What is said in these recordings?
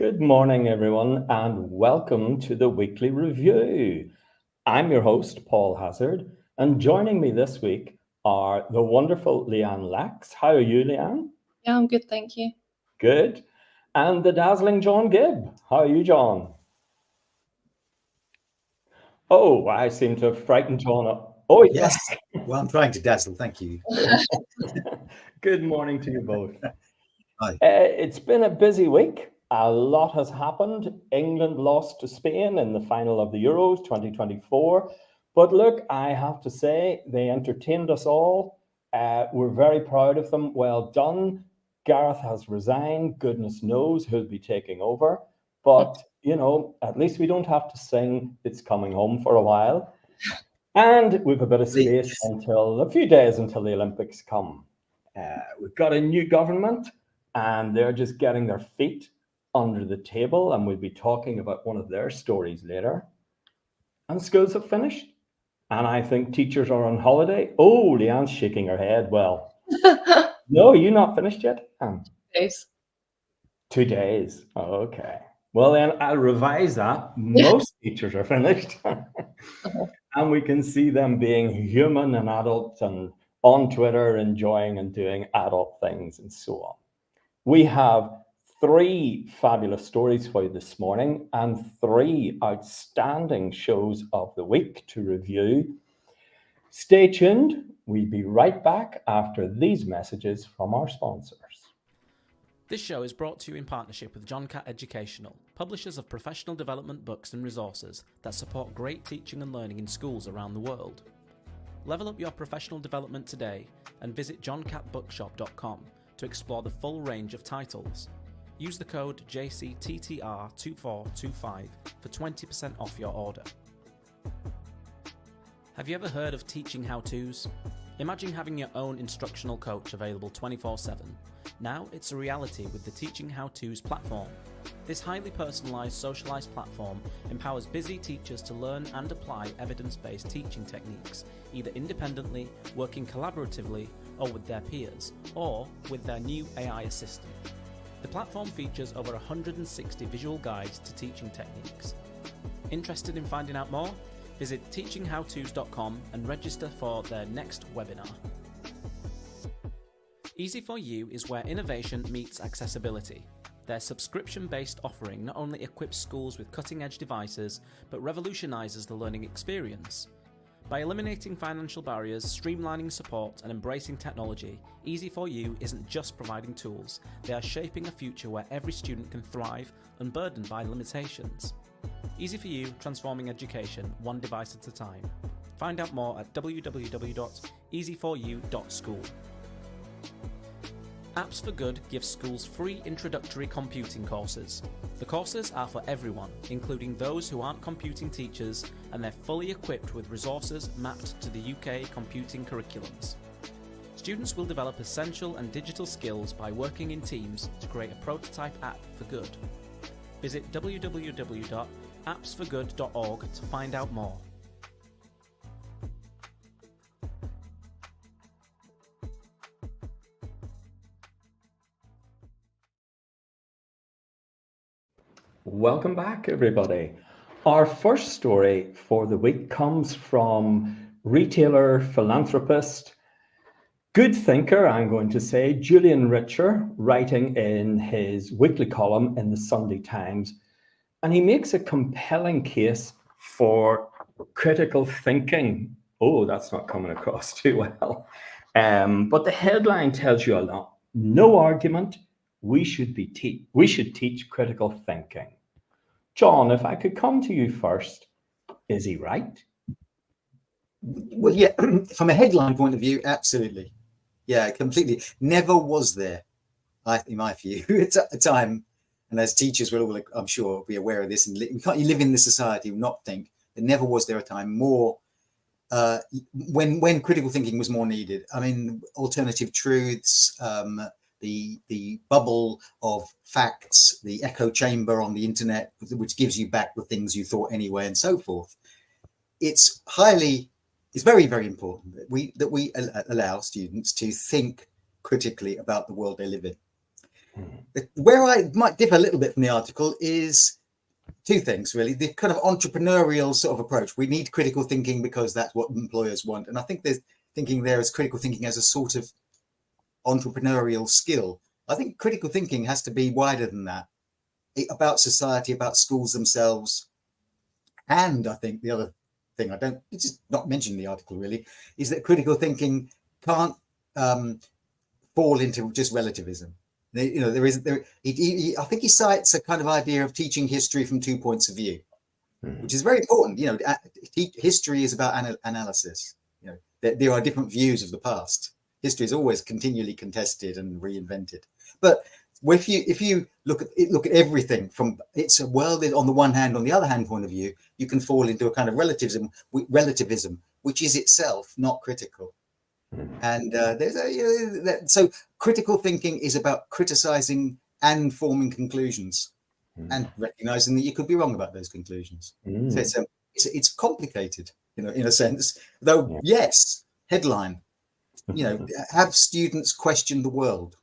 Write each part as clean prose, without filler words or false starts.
Good morning, everyone, and welcome to the weekly review. I'm your host, Paul Hazard, and joining me this week are the wonderful Leanne Lax. How are you, Leanne? Yeah, I'm good, thank you. Good. And the dazzling John Gibb. How are you, John? Oh, I seem to have frightened John up. Oh, Yes. Well, I'm trying to dazzle. Thank you. good morning to you both. Hi. It's been a busy week. A lot has happened. England lost to Spain in the final of the Euros 2024. But look, I have to say, they entertained us all. We're very proud of them. Well done. Gareth has resigned. Goodness knows who'll be taking over. But, at least we don't have to sing It's Coming Home for a while. And we've a bit of space until a few days until the Olympics come. We've got a new government and they're just getting their feet under the table. And we'll be talking about one of their stories later. And schools have finished. And I think teachers are on holiday. Oh, Leanne's shaking her head. Well, no, you're not finished yet? Days. 2 days. Okay. Well, then I'll revise that. Most teachers are finished. And we can see them being human and adult and on Twitter enjoying and doing adult things and so on. We have 3 fabulous stories for you this morning and 3 outstanding shows of the week to review. Stay tuned. We'll be right back after these messages from our sponsors. This show is brought to you in partnership with John Catt Educational, publishers of professional development books and resources that support great teaching and learning in schools around the world. Level up your professional development today and visit johncattbookshop.com to explore the full range of titles. Use the code JCTTR2425 for 20% off your order. Have you ever heard of teaching how-tos? Imagine having your own instructional coach available 24/7. Now it's a reality with the Teaching How-Tos platform. This highly personalised, socialised platform empowers busy teachers to learn and apply evidence-based teaching techniques, either independently, working collaboratively, or with their peers, or with their new AI assistant. The platform features over 160 visual guides to teaching techniques. Interested in finding out more? Visit teachinghowtos.com and register for their next webinar. Easy4U is where innovation meets accessibility. Their subscription-based offering not only equips schools with cutting-edge devices, but revolutionises the learning experience. By eliminating financial barriers, streamlining support, and embracing technology, Easy4U isn't just providing tools, they are shaping a future where every student can thrive, unburdened by limitations. Easy4U, transforming education, one device at a time. Find out more at www.easy4u.school. Apps for Good gives schools free introductory computing courses. The courses are for everyone, including those who aren't computing teachers, and they're fully equipped with resources mapped to the UK computing curriculums. Students will develop essential and digital skills by working in teams to create a prototype app for good. Visit www.appsforgood.org to find out more. Welcome back, everybody. Our first story for the week comes from retailer, philanthropist, good thinker, I'm going to say, Julian Richer, writing in his weekly column in the Sunday Times. And he makes a compelling case for critical thinking. Oh, that's not coming across too well. But the headline tells you a lot. No argument. We should teach critical thinking. John, if I could come to you first, is he right? Well, yeah, from a headline point of view, absolutely. Yeah, completely. Never was there, in my view, at a time, and as teachers will all, I'm sure, be aware of this, and you live in this society and not think that never was there a time more when critical thinking was more needed. I mean, alternative truths, the bubble of facts, the echo chamber on the internet, which gives you back the things you thought anyway, and so forth. It's very, very important that we allow students to think critically about the world they live in. Where I might differ a little bit from the article is two things, really. The kind of entrepreneurial sort of approach. We need critical thinking because that's what employers want. And I think there's thinking there as critical thinking as a sort of entrepreneurial skill. I think critical thinking has to be wider than that, about society, about schools themselves. And I think the other thing it's just not mentioned in the article really, is that critical thinking can't fall into just relativism. I think he cites a kind of idea of teaching history from 2 points of view, which is very important. History is about analysis. There are different views of the past. History is always continually contested and reinvented. But if you look at everything from it's a world on the one hand, on the other hand point of view, you can fall into a kind of relativism, which is itself not critical. And so critical thinking is about criticizing and forming conclusions, and recognizing that you could be wrong about those conclusions. So it's complicated, in a sense. Though yes, headline, have students question the world,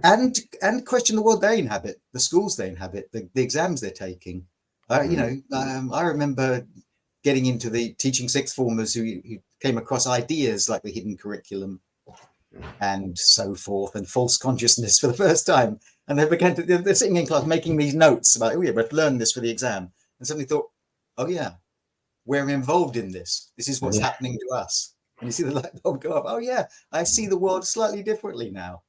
and question the world they inhabit, the schools they inhabit, the exams they're taking. I remember getting into the teaching sixth formers who came across ideas like the hidden curriculum and so forth, and false consciousness for the first time. And they're sitting in class making these notes about, we have to learn this for the exam. And suddenly thought, oh yeah, we're involved in this. This is what's happening to us. And you see the light bulb go up. Oh yeah, I see the world slightly differently now.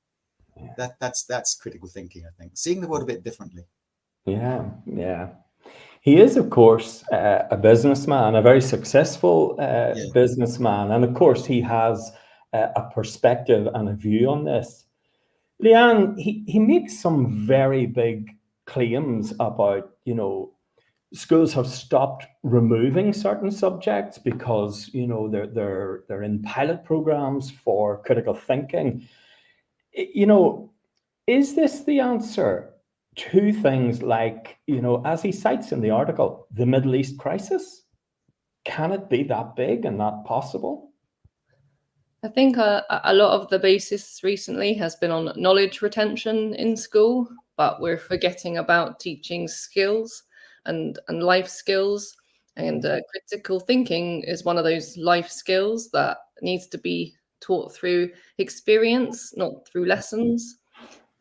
That's critical thinking, I think. Seeing the world a bit differently. Yeah. He is, of course, a businessman, a very successful businessman. And of course, he has a perspective and a view on this. Leanne, he makes some very big claims about, schools have stopped removing certain subjects because, they're in pilot programs for critical thinking. Is this the answer to things like, as he cites in the article, the Middle East crisis? Can it be that big and that possible? I think a lot of the basis recently has been on knowledge retention in school, but we're forgetting about teaching skills and life skills. And critical thinking is one of those life skills that needs to be taught through experience, not through lessons.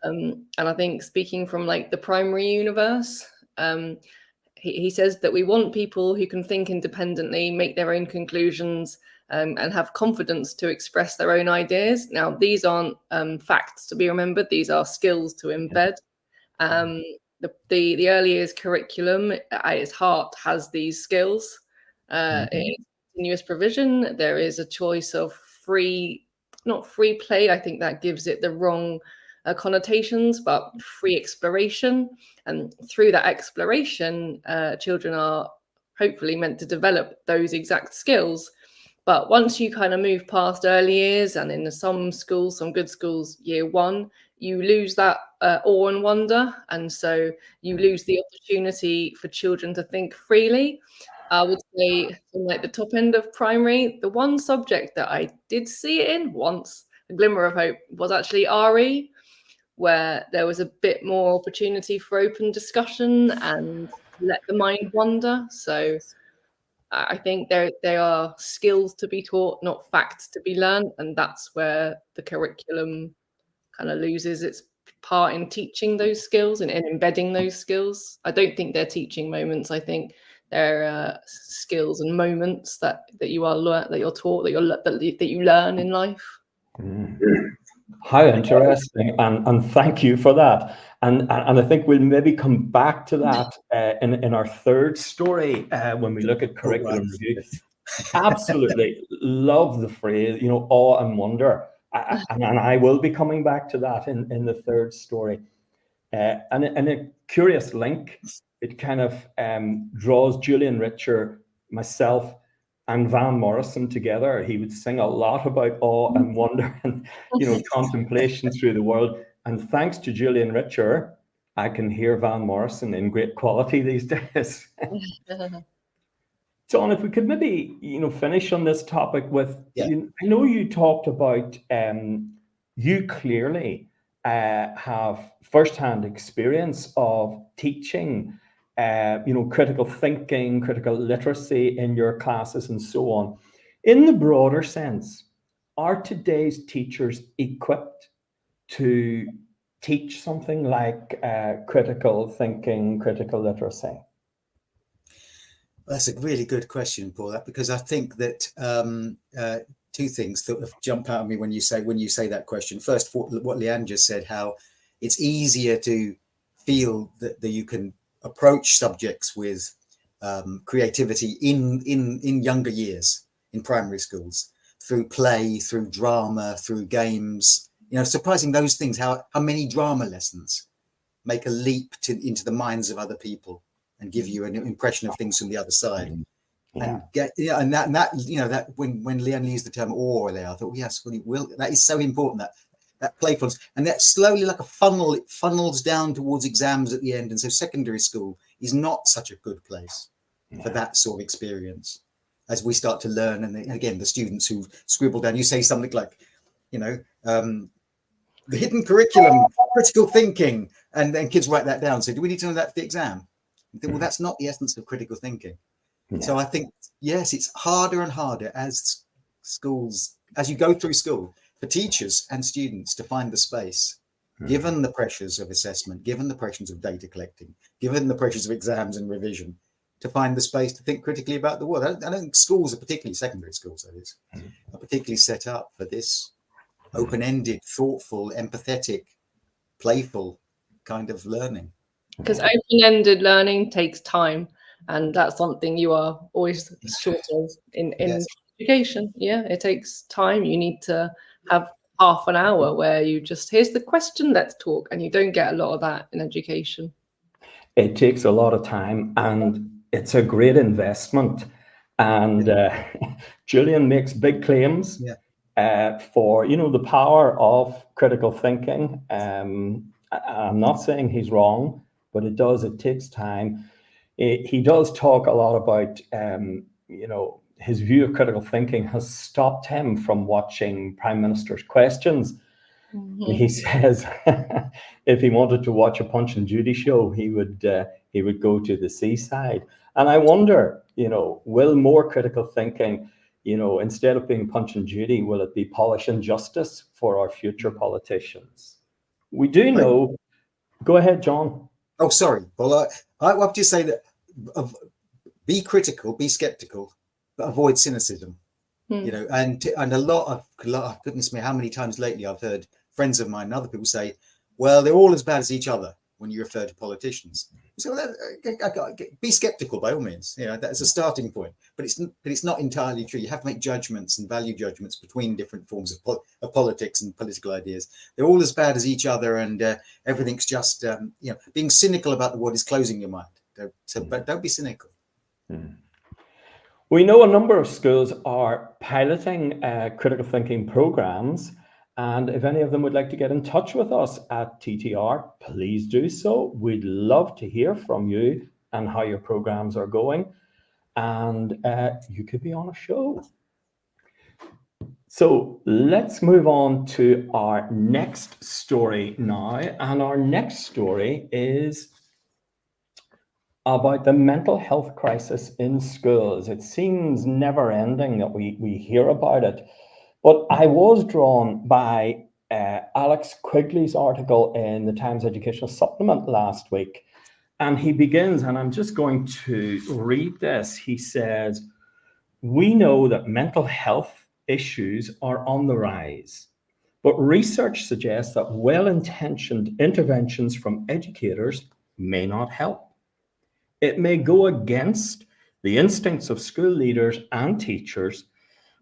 And I think speaking from the primary universe, he says that we want people who can think independently, make their own conclusions, and have confidence to express their own ideas. Now, these aren't facts to be remembered. These are skills to embed. The early years curriculum at its heart has these skills. In continuous provision, there is a choice of not free play. I think that gives it the wrong connotations, but free exploration. And through that exploration, children are hopefully meant to develop those exact skills. But once you kind of move past early years, and in some schools, some good schools, year one, you lose that awe and wonder. And so you lose the opportunity for children to think freely. I would say from the top end of primary, the one subject that I did see it in once, a glimmer of hope, was actually RE, where there was a bit more opportunity for open discussion and let the mind wander. So I think there are skills to be taught, not facts to be learned. And that's where the curriculum kind of loses its part in teaching those skills and embedding those skills. I don't think they're teaching moments. I think they're skills and moments that you are that you're taught, that you learn in life. How interesting, and thank you for that. And I think we'll maybe come back to that in our third story when we look at curriculum review. Absolutely love the phrase, awe and wonder, and I will be coming back to that in the third story. And a curious link, it kind of draws Julian Richer, myself, and Van Morrison together. He would sing a lot about awe and wonder and contemplation through the world. And thanks to Julian Richer, I can hear Van Morrison in great quality these days. John, if we could maybe finish on this topic with, I know you talked about you clearly have first-hand experience of teaching, critical thinking, critical literacy in your classes and so on. In the broader sense, are today's teachers equipped to teach something like critical thinking, critical literacy? That's a really good question, Paul, because I think that two things that jump out at me when you say that question. First, what Leanne just said, how it's easier to feel that you can approach subjects with creativity in younger years, in primary schools, through play, through drama, through games. Surprising those things, how many drama lessons make a leap into the minds of other people and give you an impression of things from the other side. Yeah. And that when Leanne used the term awe there, I thought, yes, that is so important, that playfulness, and that slowly, like a funnel, it funnels down towards exams at the end. And so secondary school is not such a good place for that sort of experience as we start to learn. And again, the students who scribble down, you say something like, the hidden curriculum, critical thinking, and then kids write that down. So do we need to know that for the exam? Well, that's not the essence of critical thinking. Yeah. So I think, yes, it's harder and harder as you go through school, for teachers and students to find the space, given the pressures of assessment, given the pressures of data collecting, given the pressures of exams and revision, to find the space to think critically about the world. I don't think schools, particularly secondary schools, that is, are particularly set up for this open-ended, thoughtful, empathetic, playful kind of learning. Because open-ended learning takes time, and that's something you are always short of in yes. education. Yeah, it takes time. You need to have half an hour where you just, here's the question, let's talk, and you don't get a lot of that in education. It takes a lot of time, and it's a great investment. And Julian makes big claims for the power of critical thinking. I'm not saying he's wrong, but it takes time. He does talk a lot about, his view of critical thinking has stopped him from watching Prime Minister's Questions. Mm-hmm. He says if he wanted to watch a Punch and Judy show, he would go to the seaside. And I wonder, will more critical thinking, instead of being Punch and Judy, will it be Polish and Justice for our future politicians? We do know. Go ahead, John. Oh, sorry. Well, I want to say that be critical, be skeptical, but avoid cynicism. And a lot of goodness me, how many times lately I've heard friends of mine and other people say, well, they're all as bad as each other when you refer to politicians. So be skeptical by all means. That's a starting point, but it's not entirely true. You have to make judgments and value judgments between different forms of politics and political ideas. They're all as bad as each other, and everything's just being cynical about the world is closing your mind. But don't be cynical. We know a number of schools are piloting critical thinking programs. And if any of them would like to get in touch with us at TTR, please do so. We'd love to hear from you and how your programs are going. And you could be on a show. So let's move on to our next story now. And our next story is about the mental health crisis in schools. It seems never ending that we hear about it. But I was drawn by Alex Quigley's article in the Times Educational Supplement last week. And he begins, and I'm just going to read this. He says, we know that mental health issues are on the rise, but research suggests that well-intentioned interventions from educators may not help. It may go against the instincts of school leaders and teachers,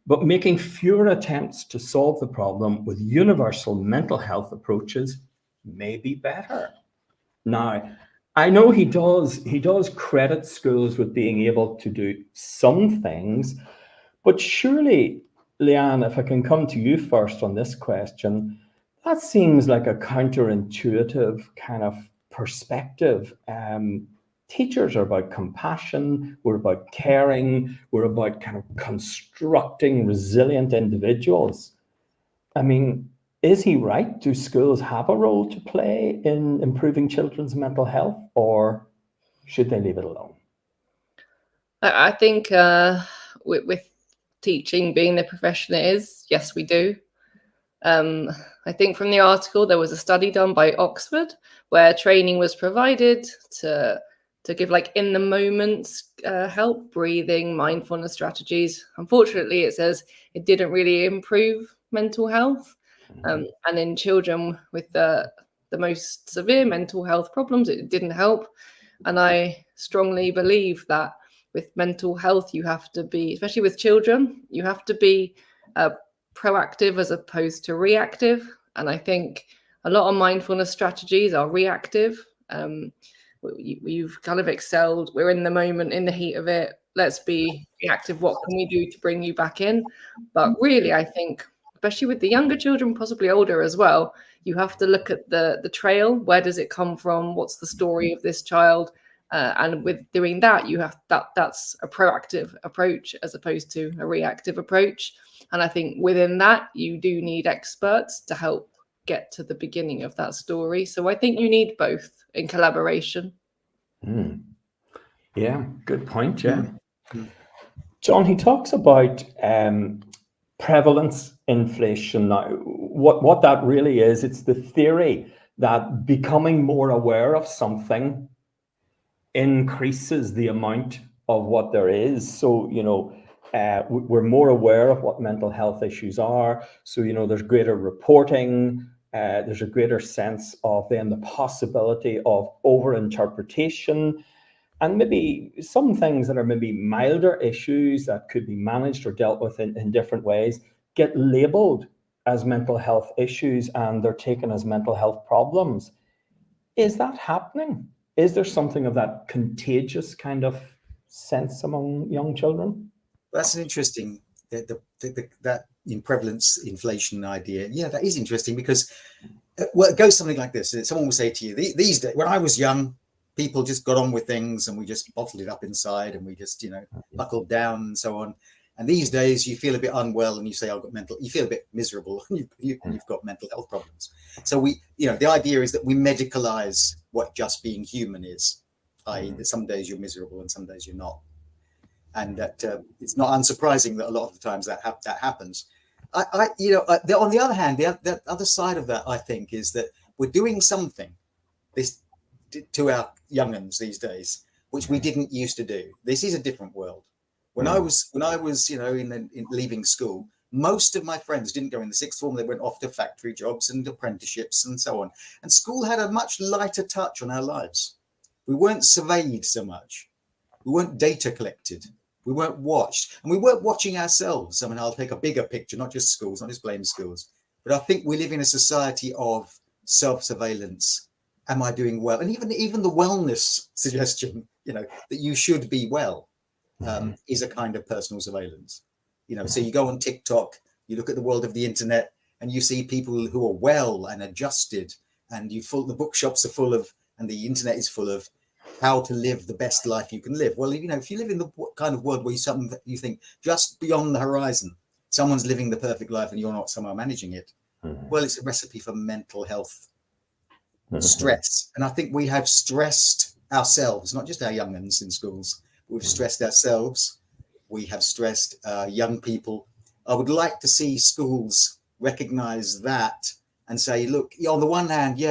but making fewer attempts to solve the problem with universal mental health approaches may be better. Now, I know he does credit schools with being able to do some things, but surely, Leanne, if I can come to you first on this question, that seems like a counterintuitive kind of perspective. Teachers are about compassion, we're about caring, we're about kind of constructing resilient individuals. I mean, Is he right? Do schools have a role to play in improving children's mental health, or should they leave it alone? I think with teaching being the profession it is, yes, we do. I think from the article there was a study done by Oxford where training was provided to give like in the moment help, breathing, mindfulness strategies. Unfortunately, it says it didn't really improve mental health, and in children with the most severe mental health problems, it didn't help. And I strongly believe that with mental health, you have to be, especially with children, you have to be proactive as opposed to reactive. And I think a lot of mindfulness strategies are reactive. You've kind of excelled. We're in the moment, in the heat of it. Let's be reactive. What can we do to bring you back in? But really, I think, especially with the younger children, possibly older as well, you have to look at the trail. Where does it come from? What's the story of this child? And with doing that, you have that's a proactive approach as opposed to a reactive approach. And I think within that, you do need experts to help get to the beginning of that story. So I think you need both in collaboration. Yeah, good point. Yeah. John, he talks about prevalence inflation. Now, what that really is, it's the theory that becoming more aware of something increases the amount of what there is. So, we're more aware of what mental health issues are. So, there's greater reporting. There's a greater sense of then the possibility of over-interpretation, and maybe some things that are maybe milder issues that could be managed or dealt with in different ways get labeled as mental health issues, and they're taken as mental health problems. Is that happening? Is there something of that contagious kind of sense among young children? That's an interesting, that in prevalence inflation idea. Yeah, that is interesting because, well, it goes something like this. Someone will say to you, these days, when I was young, people just got on with things and we just bottled it up inside and we just, buckled down and so on. And these days you feel a bit unwell and you say, you feel a bit miserable and you've got mental health problems. So the idea is that we medicalize what just being human is, i.e. that some days you're miserable and some days you're not. And that it's not unsurprising that a lot of the times that happens. On the other hand, the other side of that, I think, is that we're doing something to our young'uns these days, which we didn't used to do. This is a different world. When I was, in leaving school, most of my friends didn't go in the sixth form. They went off to factory jobs and apprenticeships and so on. And school had a much lighter touch on our lives. We weren't surveyed so much. We weren't data collected. We weren't watched. And we weren't watching ourselves. I mean, I'll take a bigger picture, not just schools, not just blame schools. But I think we live in a society of self-surveillance. Am I doing well? And even the wellness suggestion, that you should be well, is a kind of personal surveillance. So you go on TikTok, you look at the world of the internet, and you see people who are well and adjusted, and the bookshops are full of, and the internet is full of how to live the best life you can live. Well, if you live in the kind of world where you think just beyond the horizon, someone's living the perfect life and you're not somehow managing it, well, it's a recipe for mental health. Stress. And I think we have stressed ourselves, not just our young'uns in schools. We've stressed ourselves. We have stressed young people. I would like to see schools recognize that and say, look, on the one hand,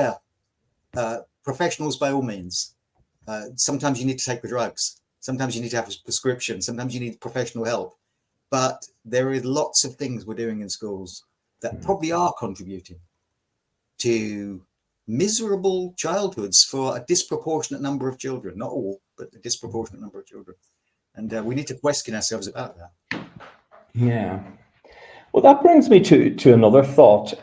professionals by all means. Sometimes you need to take the drugs. Sometimes you need to have a prescription. Sometimes you need professional help. But there are lots of things we're doing in schools that probably are contributing to miserable childhoods for a disproportionate number of children. Not all, but a disproportionate number of children. And we need to question ourselves about that. Yeah. Well, that brings me to another thought.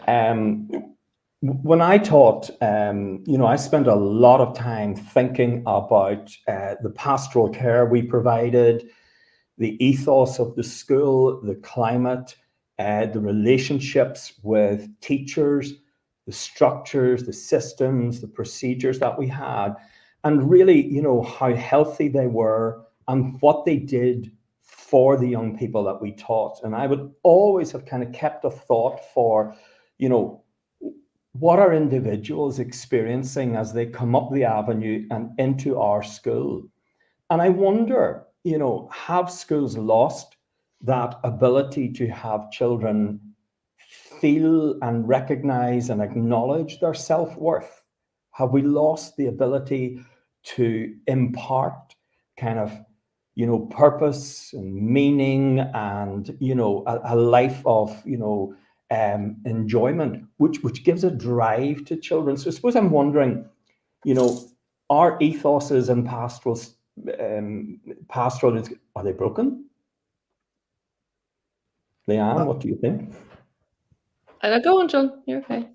When I taught, I spent a lot of time thinking about the pastoral care we provided, the ethos of the school, the climate, the relationships with teachers, the structures, the systems, the procedures that we had, and really, how healthy they were and what they did for the young people that we taught. And I would always have kind of kept a thought for, what are individuals experiencing as they come up the avenue and into our school? And I wonder, have schools lost that ability to have children feel and recognize and acknowledge their self-worth? Have we lost the ability to impart kind of, purpose and meaning and, a life of, enjoyment, which gives a drive to children? So I suppose I'm wondering, our ethoses and pastoral, are they broken? Leanne, what do you think? Go on, John. You're okay.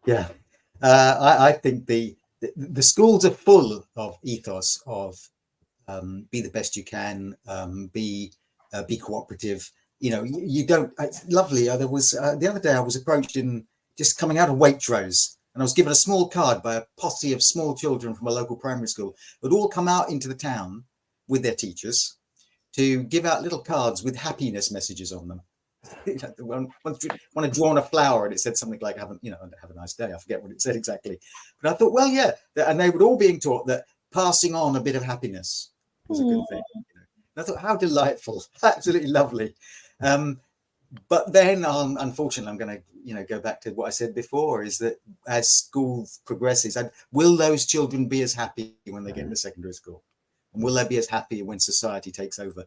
Yeah, I think the schools are full of ethos of be the best you can, be cooperative. You don't. It's lovely. There was the other day I was approached in just coming out of Waitrose, and I was given a small card by a posse of small children from a local primary school who'd all come out into the town with their teachers to give out little cards with happiness messages on them. One had drawn a flower and it said something like have a nice day. I forget what it said exactly, but I thought, well, yeah, and they were all being taught that passing on a bit of happiness was a good thing. And I thought, how delightful, absolutely lovely. But then unfortunately I'm going to go back to what I said before, is that as school progresses, will those children be as happy when they get into secondary school? And will they be as happy when society takes over?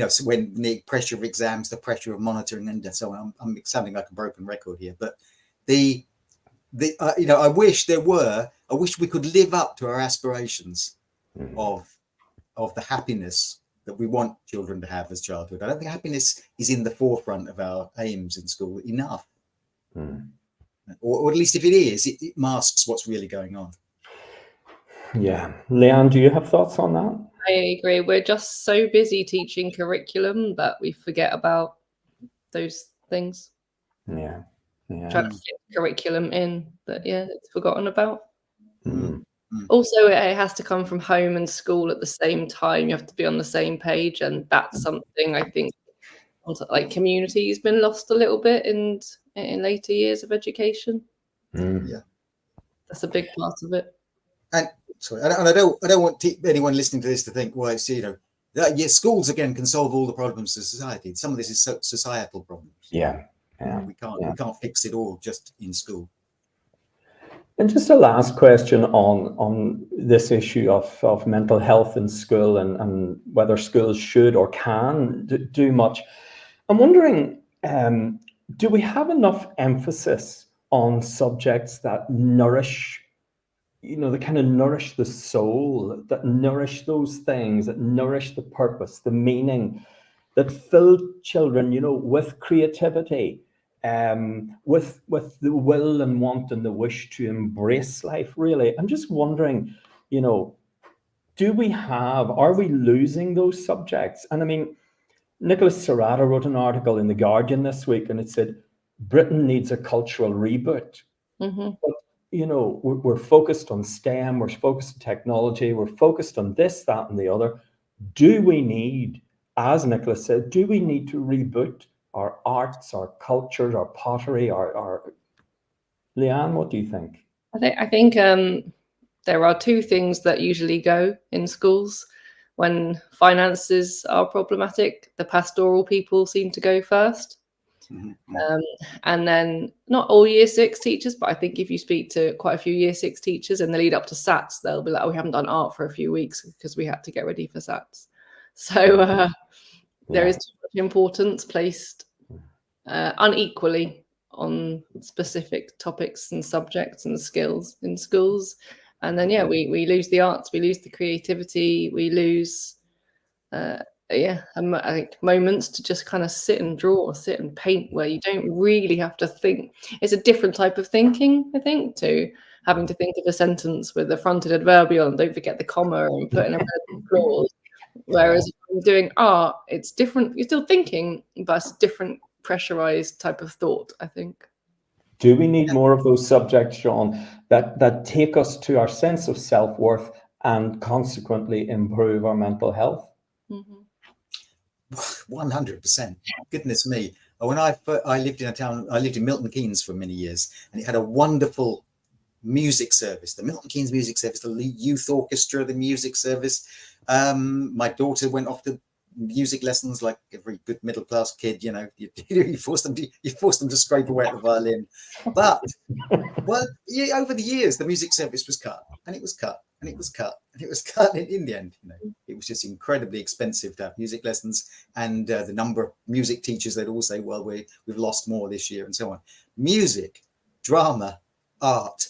So when the pressure of exams, the pressure of monitoring, and so on. I'm sounding like a broken record here, but I wish we could live up to our aspirations of the happiness that we want children to have as childhood. I don't think happiness is in the forefront of our aims in school enough, or at least if it is, it masks what's really going on. Yeah. Leanne, do you have thoughts on that? I agree. We're just so busy teaching curriculum that we forget about those things. Yeah. Trying to fit curriculum in that, it's forgotten about. Mm. Also, it has to come from home and school at the same time. You have to be on the same page, and that's something I think like community has been lost a little bit in later years of education. Yeah, that's a big part of it. And sorry, and I don't want anyone listening to this to think, well, schools again can solve all the problems of society. Some of this is societal problems. Yeah. We can't fix it all just in school. And just a last question on this issue of mental health in school and whether schools should or can do much. I'm wondering, do we have enough emphasis on subjects that nourish, that kind of nourish the soul, that nourish those things, that nourish the purpose, the meaning, that fill children, with creativity, with the will and want and the wish to embrace life, really? I'm just wondering, are we losing those subjects? And I mean, Nicholas Serrata wrote an article in The Guardian this week, and it said, Britain needs a cultural reboot. Mm-hmm. But, we're focused on STEM, we're focused on technology, we're focused on this, that, and the other. Do we need, as Nicholas said, to reboot our arts, our cultures, our pottery, our Leanne, what do you think? I think there are two things that usually go in schools when finances are problematic. The pastoral people seem to go first. Mm-hmm. And then not all year 6 teachers, but I think if you speak to quite a few year 6 teachers in the lead up to SATs, they'll be like, we haven't done art for a few weeks because we had to get ready for SATs. So there is too much importance placed unequally on specific topics and subjects and skills in schools. And then, we lose the arts, we lose the creativity, we lose, I think moments to just kind of sit and draw, sit and paint, where you don't really have to think. It's a different type of thinking, I think, to having to think of a sentence with a fronted adverbial and don't forget the comma and put in a red clause. Whereas if you're doing art, it's different. You're still thinking, but it's a different pressurized type of thought, I think. Do we need more of those subjects, John, that take us to our sense of self-worth and consequently improve our mental health? 100%. Goodness me. When I lived in a town, I lived in Milton Keynes for many years, and it had a wonderful music service, the Milton Keynes Music Service, the youth orchestra, the music service. My daughter went off to music lessons like every good middle class kid. You know, you force them to scrape away at the violin. But well, yeah, over the years, the music service was cut, and it was cut, and it was cut, and it was cut. In the end, you know, it was just incredibly expensive to have music lessons, and the number of music teachers, they'd all say, "Well, we've lost more this year," and so on. Music, drama, art.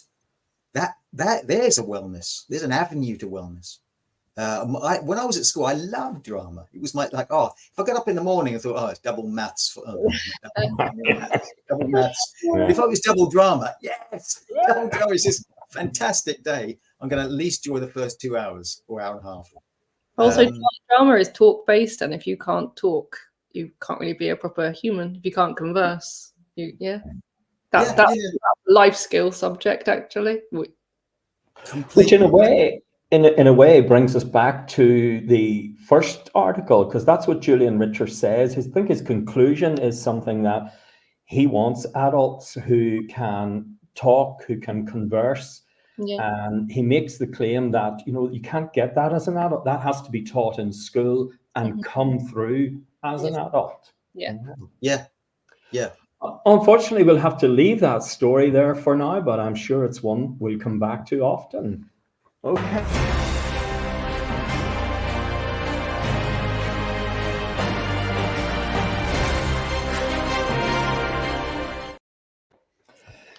There's a wellness. There's an avenue to wellness. When I was at school, I loved drama. It was if I got up in the morning and thought, oh, it's double maths. Double maths. Yeah. If I was double drama, yes, double drama is just a fantastic day. I'm going to at least enjoy the first 2 hours or hour and a half. Also, drama is talk based, and if you can't talk, you can't really be a proper human. If you can't converse, that's a life skill subject actually. Which in a way brings us back to the first article, because that's what Julian Richard says. I think his conclusion is something that he wants adults who can talk, who can converse. Yeah. And he makes the claim that, you know, you can't get that as an adult. That has to be taught in school and come through as an adult. Yeah. Unfortunately, we'll have to leave that story there for now, but I'm sure it's one we'll come back to often. Okay.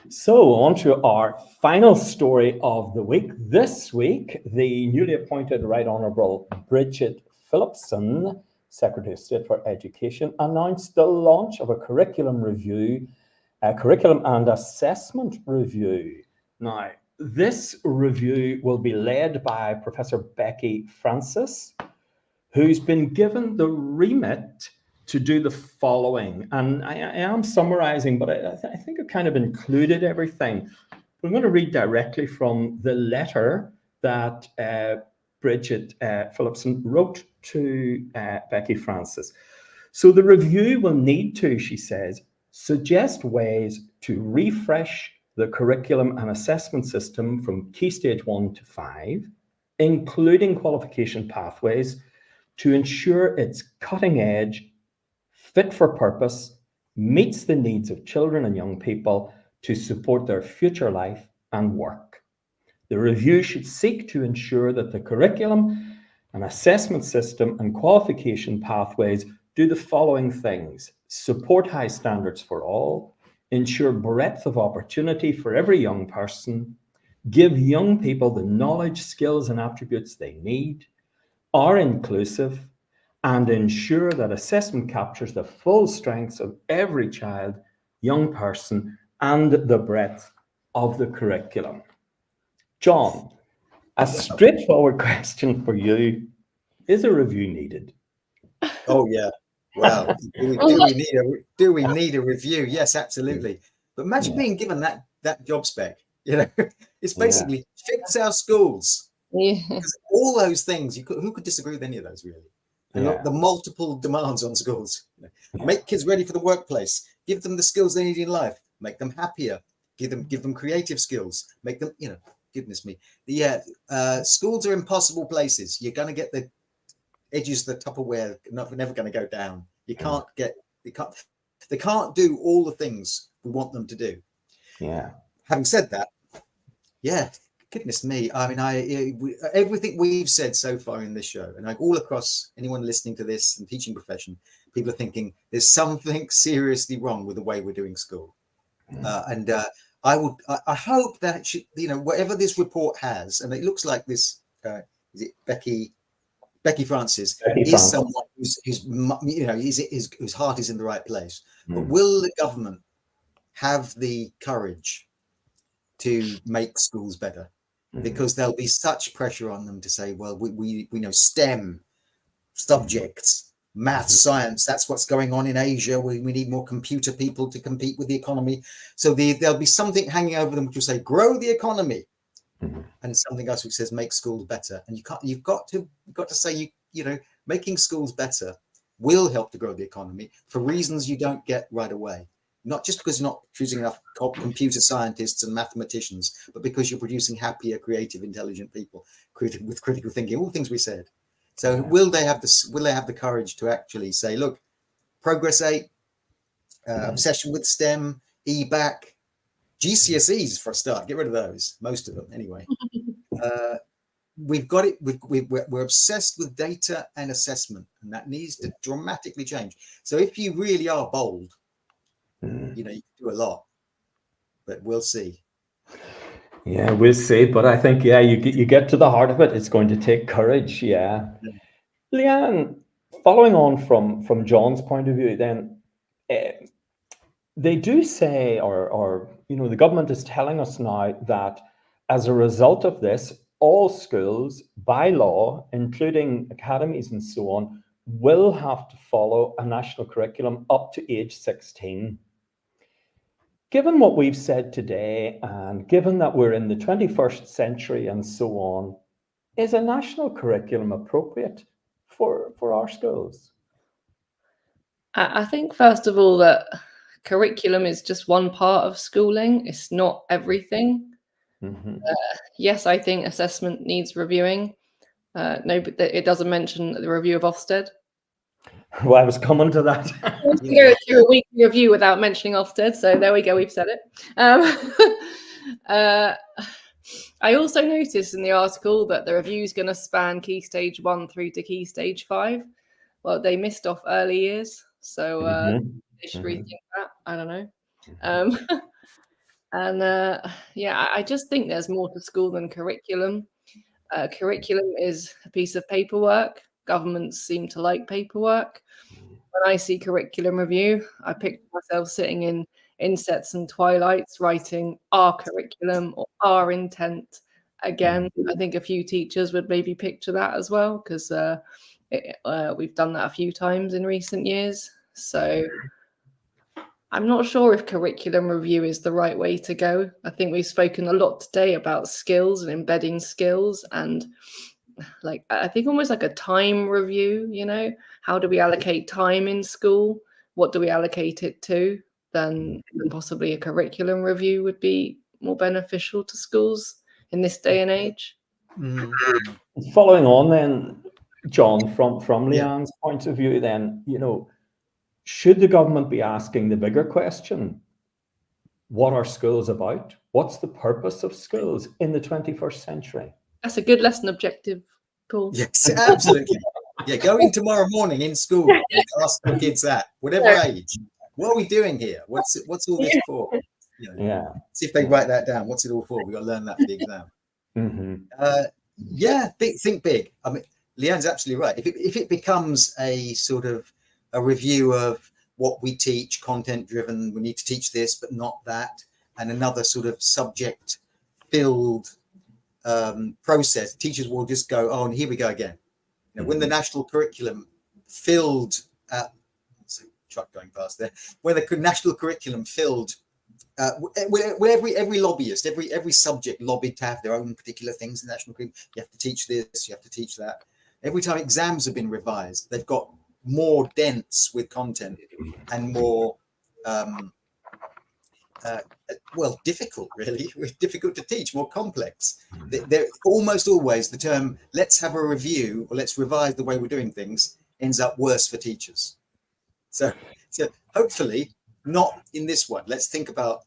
So on to our final story of the week. This week, the newly appointed Right Honourable Bridget Phillipson, Secretary of State for Education, announced the launch of a curriculum and assessment review. Now, this review will be led by Professor Becky Francis, who's been given the remit to do the following. And I am summarizing, but I think I kind of included everything. I'm going to read directly from the letter that Bridget Phillipson wrote to Becky Francis. So the review will need to, she says, suggest ways to refresh the curriculum and assessment system from Key Stage 1 to 5, including qualification pathways, to ensure it's cutting edge, fit for purpose, meets the needs of children and young people to support their future life and work. The review should seek to ensure that the curriculum and assessment system and qualification pathways do the following things: support high standards for all, ensure breadth of opportunity for every young person, give young people the knowledge, skills, and attributes they need, are inclusive, and ensure that assessment captures the full strengths of every child, young person, and the breadth of the curriculum. John, a straightforward question for you. Is a review needed? Oh, yeah. Wow. Do we need a review? Yes, absolutely. But imagine being given that job spec. You know, it's basically fix our schools. Because all those things, who could disagree with any of those, really? And the multiple demands on schools. You know, make kids ready for the workplace. Give them the skills they need in life. Make them happier. Give them creative skills. Make them, you know, goodness me. Schools are impossible places. You're going to get the edges of the Tupperware, never going to go down. They can't do all the things we want them to do. Yeah. Having said that, goodness me. I mean, everything we've said so far in this show, and all across anyone listening to this and teaching profession, people are thinking there's something seriously wrong with the way we're doing school. I hope that, whatever this report has, and it looks like this, is it Becky Francis is someone whose heart is in the right place. But will the government have the courage to make schools better? Because there'll be such pressure on them to say, well, we know STEM subjects, maths, science, that's what's going on in Asia. We need more computer people to compete with the economy. So there'll be something hanging over them which will say, grow the economy. And something else which says make schools better. And you've got to say, making schools better will help to grow the economy for reasons you don't get right away. Not just because you're not producing enough computer scientists and mathematicians, but because you're producing happier, creative, intelligent people with critical thinking, all the things we said. So will they have the courage to actually say, look, Progress 8, obsession with STEM, EBAC, GCSEs for a start, get rid of those, most of them anyway. We've got it. We're obsessed with data and assessment, and that needs to dramatically change. So if you really are bold, you can do a lot, but we'll see. Yeah, we'll see. But I think, you get to the heart of it. It's going to take courage. Yeah. Leanne, following on from John's point of view, then they do say, or the government is telling us now that as a result of this, all schools by law, including academies and so on, will have to follow a national curriculum up to age 16. Given what we've said today, and given that we're in the 21st century and so on, is a national curriculum appropriate for our schools? I think, first of all, that curriculum is just one part of schooling. It's not everything. Yes, I think assessment needs reviewing. No, but it doesn't mention the review of Ofsted. Well, I was coming to that. We go through a weekly review without mentioning Ofsted, so there we go, we've said it. I also noticed in the article that the review is going to span Key Stage 1 through to Key Stage 5. Well, they missed off early years, so they should rethink that. I don't know. I just think there's more to school than curriculum. Curriculum is a piece of paperwork. Governments seem to like paperwork. When I see curriculum review, I picture myself sitting in insets and twilights writing our curriculum or our intent. Again, I think a few teachers would maybe picture that as well, because we've done that a few times in recent years. So I'm not sure if curriculum review is the right way to go. I think we've spoken a lot today about skills and embedding skills, and I think almost like a time review, how do we allocate time in school? What do we allocate it to? Then possibly a curriculum review would be more beneficial to schools in this day and age. Following on then, John, from Leanne's point of view, then, should the government be asking the bigger question? What are schools about? What's the purpose of schools in the 21st century? That's a good lesson objective, Paul. Yes, absolutely. Yeah, go in tomorrow morning in school and ask the kids that, whatever age. What are we doing here? What's all this for? See if they write that down. What's it all for? We've got to learn that for the exam. Think big. I mean, Leanne's absolutely right. If it becomes a sort of a review of what we teach, content driven, we need to teach this but not that, and another sort of subject filled process, teachers will just go, oh, and here we go again. When the national curriculum filled truck going past there, when the national curriculum filled every lobbyist, every subject lobbied to have their own particular things in the national curriculum. You have to teach this, you have to teach that. Every time exams have been revised, they've got more dense with content and more difficult, really. Difficult to teach, more complex. They're almost always the term, let's have a review or let's revise the way we're doing things, ends up worse for teachers. So hopefully not in this one. Let's think about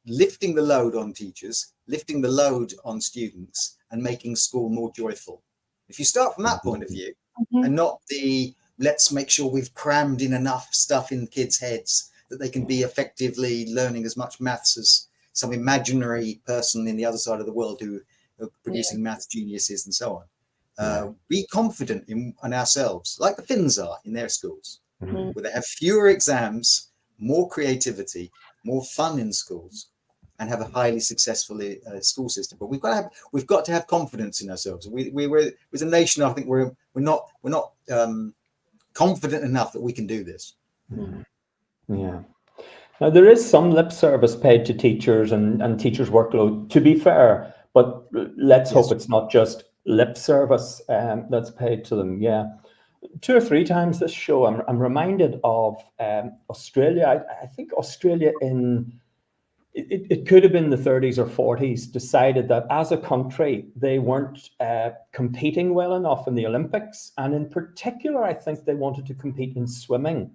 lifting the load on teachers, lifting the load on students, and making school more joyful. If you start from that point of view, and not the let's make sure we've crammed in enough stuff in kids' heads that they can be effectively learning as much maths as some imaginary person in the other side of the world who are producing maths geniuses and so on. Be confident in ourselves, like the Finns are in their schools, where they have fewer exams, more creativity, more fun in schools, and have a highly successful school system. But we've got to have confidence in ourselves. We're as a nation, I think we're not confident enough that we can do this. Yeah. Now there is some lip service paid to teachers and teachers' workload, to be fair, but let's hope it's not just lip service that's paid to them. Yeah. 2 or 3 times this show, I'm reminded of Australia. I think Australia it could have been the 30s or 40s, decided that as a country, they weren't competing well enough in the Olympics. And in particular, I think they wanted to compete in swimming.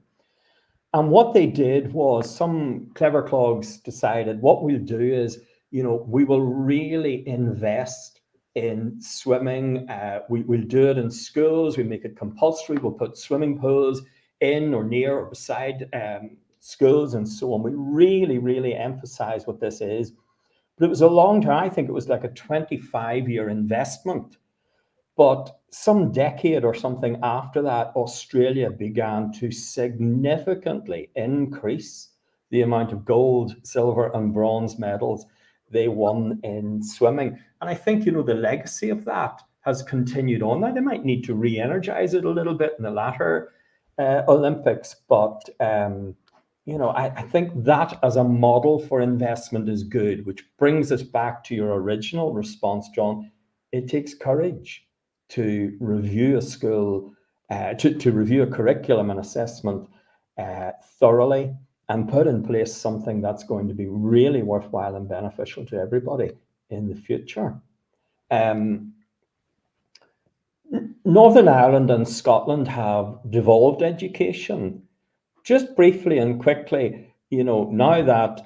And what they did was, some clever clogs decided, what we'll do is, we will really invest in swimming. We'll do it in schools. We make it compulsory. We'll put swimming pools in or near or beside schools and so on. We really, really emphasize what this is. But it was a long time. I think it was like a 25-year investment. But some decade or something after that, Australia began to significantly increase the amount of gold, silver, and bronze medals they won in swimming. And I think, the legacy of that has continued on. Now, they might need to re-energize it a little bit in the latter Olympics, but I think that as a model for investment is good, which brings us back to your original response, John. It takes courage to review a school, to review a curriculum and assessment thoroughly, and put in place something that's going to be really worthwhile and beneficial to everybody in the future. Northern Ireland and Scotland have devolved education. Just briefly and quickly, now that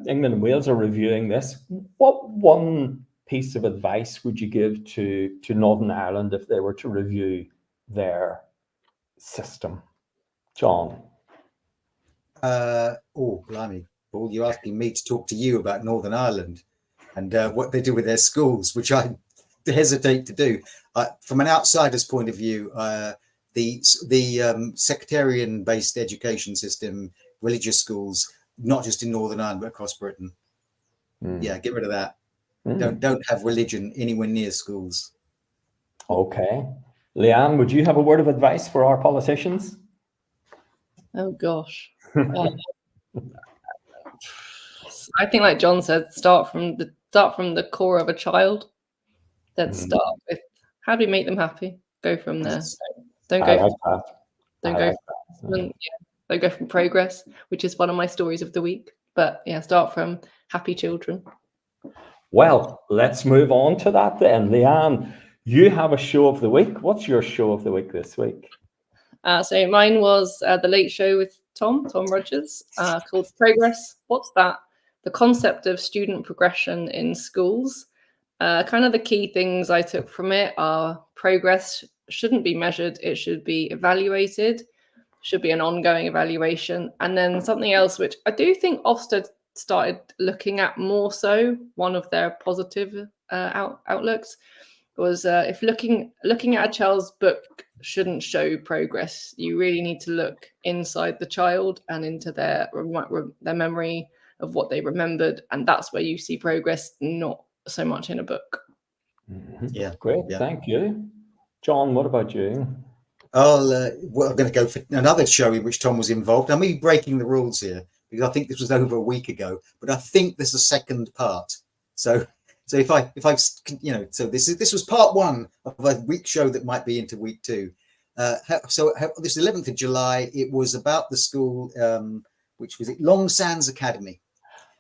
England and Wales are reviewing this, what one piece of advice would you give to Northern Ireland if they were to review their system? John? Blimey, Paul, you're asking me to talk to you about Northern Ireland and what they do with their schools, which I hesitate to do. From an outsider's point of view, the sectarian-based education system, religious schools, not just in Northern Ireland but across Britain. Yeah, get rid of that. Don't have religion anywhere near schools. Okay. Leanne, would you have a word of advice for our politicians? Oh gosh. I think, like John said, start from the core of a child. Let's start with, how do we make them happy? Go from there. Don't go from progress, which is one of my stories of the week. But yeah, start from happy children. Well, let's move on to that then. Leanne, you have a show of the week. What's your show of the week this week? So mine was The Late Show with Tom Rogers, called Progress. What's that? The concept of student progression in schools. Kind of the key things I took from it are progress shouldn't be measured. It should be evaluated, should be an ongoing evaluation. And then something else, which I do think Ofsted started looking at more so, one of their positive outlooks was if looking at a child's book shouldn't show progress. You really need to look inside the child and into their memory of what they remembered. And that's where you see progress, not so much in a book. Yeah, great. Yeah. Thank you. John, what about you? I'm going to go for another show in which Tom was involved. I'm really breaking the rules here because I think this was over a week ago, but I think there's a second part. So if I so this was part one of a week show that might be into week two. This 11th of July, it was about the school, which was Long Sands Academy.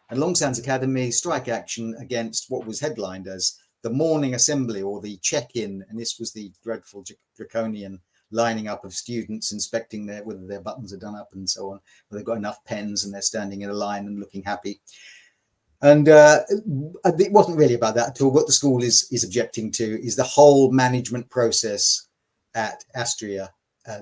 And Long Sands Academy strike action against what was headlined as the morning assembly or the check-in. And this was the dreadful draconian lining up of students inspecting whether their buttons are done up and so on, whether they've got enough pens and they're standing in a line and looking happy. And it wasn't really about that at all. What the school is objecting to is the whole management process at Astria,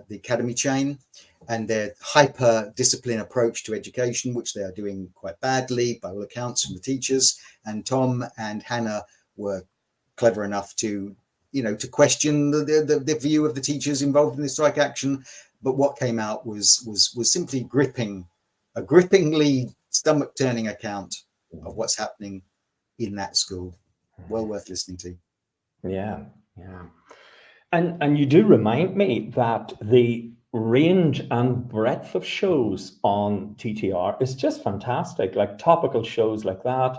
the academy chain, and their hyper-discipline approach to education, which they are doing quite badly by all accounts from the teachers. And Tom and Hannah were clever enough to question the view of the teachers involved in the strike action. But what came out was simply a grippingly stomach-turning account of what's happening in that school. Well worth listening to. Yeah. And you do remind me that the range and breadth of shows on TTR is just fantastic, like topical shows like that,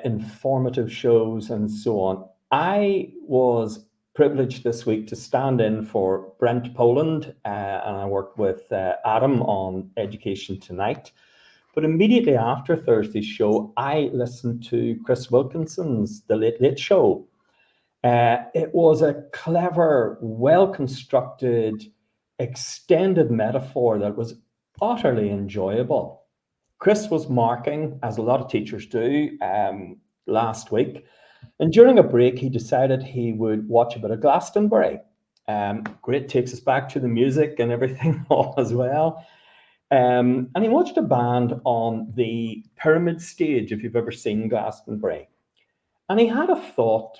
informative shows and so on. I was privileged this week to stand in for Brent Poland, and I worked with Adam on Education Tonight. But immediately after Thursday's show, I listened to Chris Wilkinson's The Late Late Show. It was a clever, well-constructed, extended metaphor that was utterly enjoyable. Chris was marking, as a lot of teachers do, last week. And during a break, he decided he would watch a bit of Glastonbury. Great, takes us back to the music and everything all as well. And he watched a band on the pyramid stage, if you've ever seen Glastonbury. And he had a thought,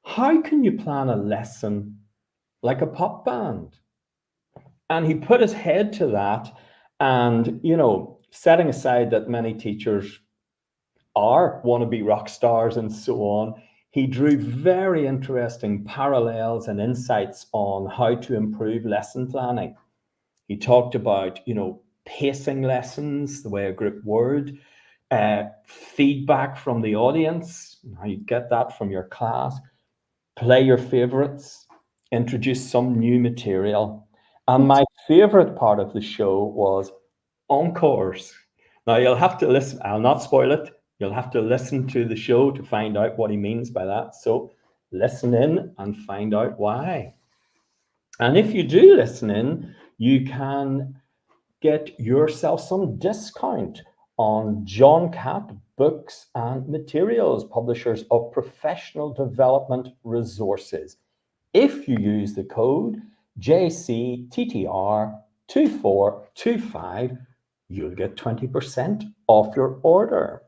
how can you plan a lesson like a pop band? And he put his head to that, and, setting aside that many teachers are wannabe rock stars and so on, he drew very interesting parallels and insights on how to improve lesson planning. He talked about, pacing lessons, the way a group word, feedback from the audience, how you get that from your class, play your favorites, introduce some new material. And my favorite part of the show was encores. Now you'll have to listen, I'll not spoil it. You'll have to listen to the show to find out what he means by that. So listen in and find out why. And if you do listen in, you can get yourself some discount on John Catt Books and Materials, publishers of professional development resources. If you use the code JCTTR2425, you'll get 20% off your order.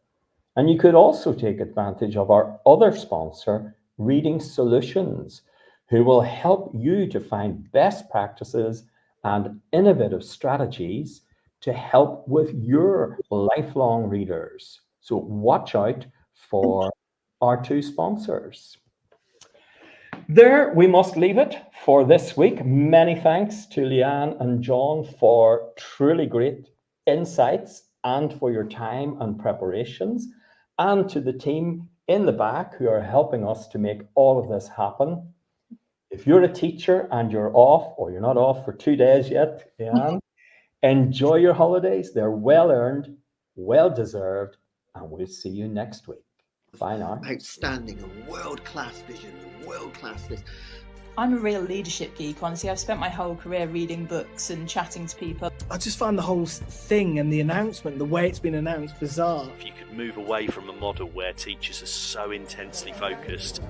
And you could also take advantage of our other sponsor, Reading Solutions, who will help you to find best practices and innovative strategies to help with your lifelong readers. So watch out for our two sponsors. There, we must leave it for this week. Many thanks to Leanne and John for truly great insights and for your time and preparations, and to the team in the back who are helping us to make all of this happen. If you're a teacher and you're off, or you're not off for 2 days yet, Leanne, enjoy your holidays. They're well earned, well deserved, and we'll see you next week. Bye now. Outstanding, a world-class vision, a world-class this. I'm a real leadership geek, honestly. I've spent my whole career reading books and chatting to people. I just find the whole thing and the announcement, the way it's been announced, bizarre. If you could move away from a model where teachers are so intensely focused.